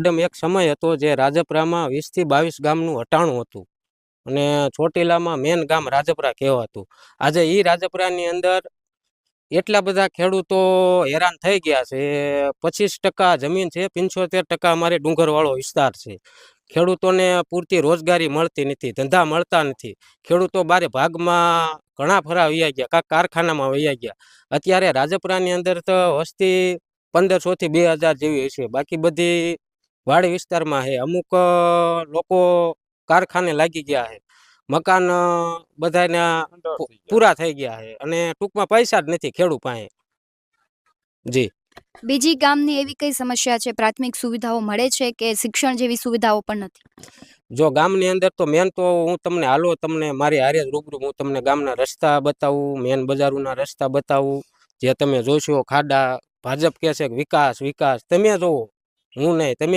એકદમ એક સમય હતો જે રાજપરામાં 20 થી 22 ગામનું હટાણું હતું અને ચોટીલામાં મેન ગામ રાજપરા કહેવાતું. આજે એ રાજપરાની અંદર એટલા બધા ખેડૂતો હેરાન થઈ ગયા છે. 25% જમીન છે, 75% અમારે ડુંગરવાળો વિસ્તાર છે. ખેડૂતોને પૂરતી રોજગારી મળતી નથી, ધંધા મળતા નથી. ખેડૂતો બારે ભાગમાં ઘણા ફરા વયા ગયા, કાંક કારખાનામાં વયા ગયા. અત્યારે રાજપરાની અંદર તો વસ્તી 1500 થી 2000 જેવી હશે. બાકી બધી વાડી વિસ્તારમાં છે. અમુક લોકો કારખાને લાગી ગયા છે. મકાન બધાના પૂરા થઈ ગયા છે અને ટૂંકમાં પૈસા જ નથી ખેડૂત પાસે. જી. બીજી ગામની એવી કઈ સમસ્યા છે? પ્રાથમિક સુવિધાઓ મળે છે કે શિક્ષણ જેવી સુવિધાઓ પણ નથી? જો ગામની અંદર તો મેન તો હું તમને હાલો તમને મારી હારે રૂબરૂ હું તમને ગામના રસ્તા બતાવું, મેન બજારોના રસ્તા બતાવું. જે તમે જોશો ખાડા, ભાજપ કહે છે કે વિકાસ વિકાસ, તમે જોવો, હું નહીં, તમે